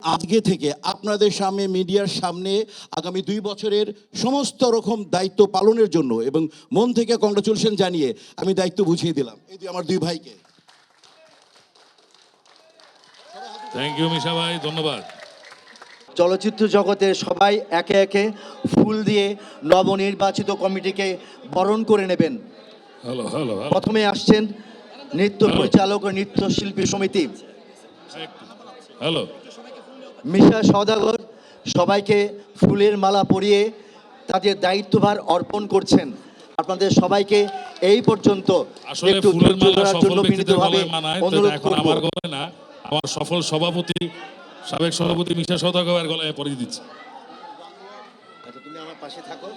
আজকে থেকে আপনাদের সামনে মিডিয়ার সামনে আগামী 2 বছরের সমস্ত রকম দায়িত্ব পালনের জন্য এবং মন থেকে কংগ্রাচুলেশন জানিয়ে আমি দায়িত্ব বুঝিয়ে দিলাম এই যে আমার 2 ভাইকে। থ্যাংক ইউ মিশা ভাই, ধন্যবাদ। চলচ্চিত্র জগতের সবাই একে একে ফুল দিয়ে নবনির্বাচিত কমিটিকে বরণ করে নেবেন। হ্যালো হ্যালো প্রথমে আসছেন নৃত্য পরিচালক ও নৃত্যশিল্পী সমিতি। হ্যালো মিশা সওদাগর সবাইকে ফুলের মালা পরিয়ে তাদের দায়িত্বভার অর্পণ করছেন। আপনাদের সবাইকে এই পর্যন্ত আসলে একটু ফুলের ধৈর্য মালা ধরার সফল জন্য ব্যক্তিদের বিনীতভাবে গলায় মানায়, অনুরোধ এখন করব। আমার গলায় না, আমার সফল সভাপতি সাবেক সভাপতি মিশা সওদাগরের গলায় পরিয়ে দিচ্ছি। আচ্ছা, তুমি আমার পাশে থাকো।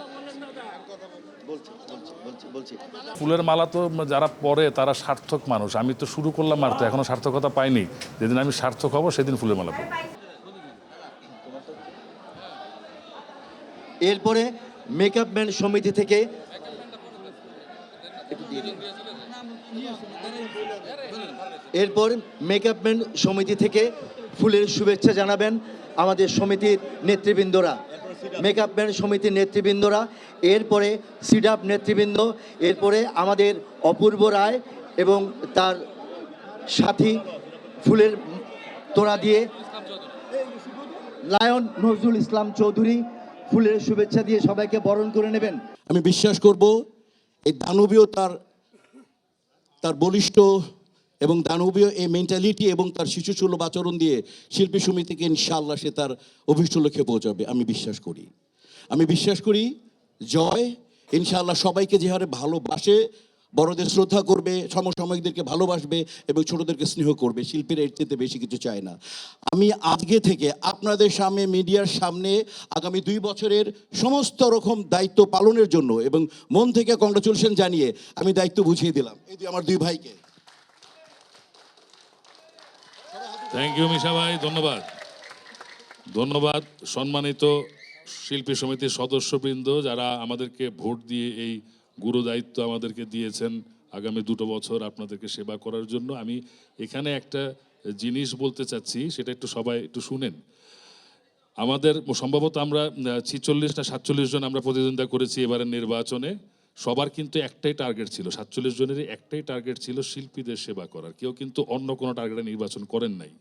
বলছি ফুলের মালা তো যারা পরে তারা সার্থক মানুষ। আমি তো শুরু করলাম মারতে, এখনো সার্থকতা পাইনি। যেদিন আমি সার্থক হব সেদিন ফুলের মালা পরব। এরপরে মেকআপ ম্যান সমিতি থেকে ফুলের শুভেচ্ছা জানাবেন আমাদের সমিতির নেতৃবৃন্দরা, মেকআপ ম্যান সমিতির নেতৃবৃন্দরা। এরপরে সিডাপ নেতৃবৃন্দ, এরপরে আমাদের অপূর্ব রায় এবং তার সাথী ফুলের তোড়া দিয়ে লায়ন নজরুল ইসলাম চৌধুরী ফুলের শুভেচ্ছা দিয়ে সবাইকে বরণ করে নেবেন। আমি বিশ্বাস করব এই দানবীয় তার বলিষ্ঠ এবং দানবীয় এই মেন্টালিটি এবং তার শিশুসুলভ আচরণ দিয়ে শিল্পী সমিতিকে ইনশাআল্লাহ সে তার অভিষ্ট লক্ষ্যে পৌঁছাবে। আমি বিশ্বাস করি জয় ইনশাআল্লাহ সবাইকে যে হারে ভালোবাসে, বড়দের শ্রদ্ধা করবে, সমসাময়িকদেরকে ভালোবাসবে এবং ছোটদেরকে স্নেহ করবে। শিল্পীরা এর চেয়ে বেশি কিছু চায় না। আমি আজকে থেকে আপনাদের সামনে মিডিয়ার সামনে আগামী 2 বছরের সমস্ত রকম দায়িত্ব পালনের জন্য এবং মন থেকে কংগ্রাচুলেশন জানিয়ে আমি দায়িত্ব বুঝিয়ে দিলাম এই যে আমার 2 ভাইকে। থ্যাংক ইউ মিশা ভাই, ধন্যবাদ। ধন্যবাদ সম্মানিত শিল্পী সমিতির সদস্যবৃন্দ যারা আমাদেরকে ভোট দিয়ে এই গুরু দায়িত্ব আমাদেরকে দিয়েছেন আগামী 2 বছর আপনাদেরকে সেবা করার জন্য। আমি এখানে একটা জিনিস বলতে চাচ্ছি, সেটা একটু সবাই একটু শুনেন। আমাদের সম্ভবত আমরা 46 না 47 জন আমরা প্রতিদ্বন্দ্বিতা করেছি এবারের নির্বাচনে। সবার কিন্তু একটাই টার্গেট ছিল, 47 জনেরই একটাই টার্গেট ছিল শিল্পীদের সেবা করার। কেউ কিন্তু অন্য কোনো টার্গেটে নির্বাচন করেন নাই।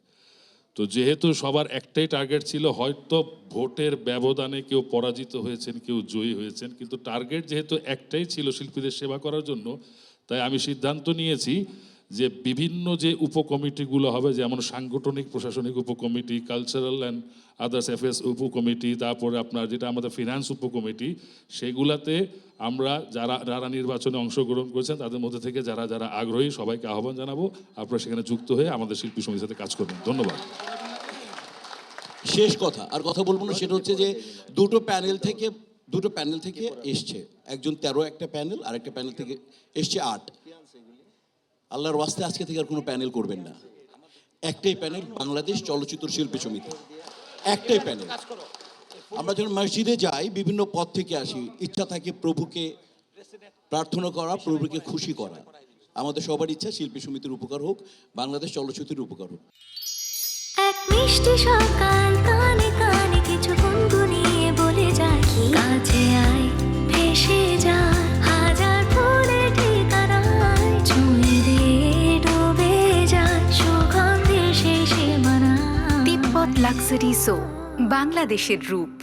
তো যেহেতু সবার একটাই টার্গেট ছিল, হয়তো ভোটের ব্যবধানে কেউ পরাজিত হয়েছেন, কেউ জয়ী হয়েছেন, কিন্তু টার্গেট যেহেতু একটাই ছিল শিল্পীদের সেবা করার জন্য, তাই আমি সিদ্ধান্ত নিয়েছি যে বিভিন্ন যে উপকমিটিগুলো হবে, যেমন সাংগঠনিক প্রশাসনিক উপকমিটি, কালচারাল অ্যান্ড আদার্স অ্যাফেয়ার্স উপকমিটি, তারপরে আপনার যেটা আমাদের ফিনান্স উপকমিটি, সেগুলাতে আমরা যারা নির্বাচনে অংশগ্রহণ করেছেন তাদের মধ্যে থেকে যারা আগ্রহী সবাইকে আহ্বান জানাবো, আপনারা সেখানে যুক্ত হয়ে আমাদের শিল্পী সমিতির সাথে কাজ করবেন। ধন্যবাদ। শেষ কথা আর কথা বলবো না, সেটা হচ্ছে যে দুটো প্যানেল থেকে এসছে, একজন 13 একটা প্যানেল আর একটা প্যানেল থেকে এসছে 8। আল্লাহর ওয়াস্তে আজকে থেকে আর কোনো প্যানেল করবেন না, একটাই প্যানেল, বাংলাদেশ চলচ্চিত্র শিল্পী সমিতি, একটাই প্যানেল। আমরা যখন মসজিদে যাই বিভিন্ন পথ থেকে আসি, ইচ্ছা থাকে প্রভুকে প্রার্থনা করা, প্রভুকে খুশি করা। আমাদের সবার ইচ্ছা শিল্পী সমিতির উপকার হোক, বাংলাদেশ চলচ্চিত্রের উপকার হোক। এক মিষ্টি সকাল কানে কানে কিছু গুনগুনিয়ে বলে যায়, কাছে আয় ভেসে যায় হাজার ফুলের ঠিকানায়, ছুঁয়ে দিয়ে ডুবে যায় সুগন্ধে শেষে মানায়। তিব্বত লাক্সারি সো, বাংলাদেশের রূপ।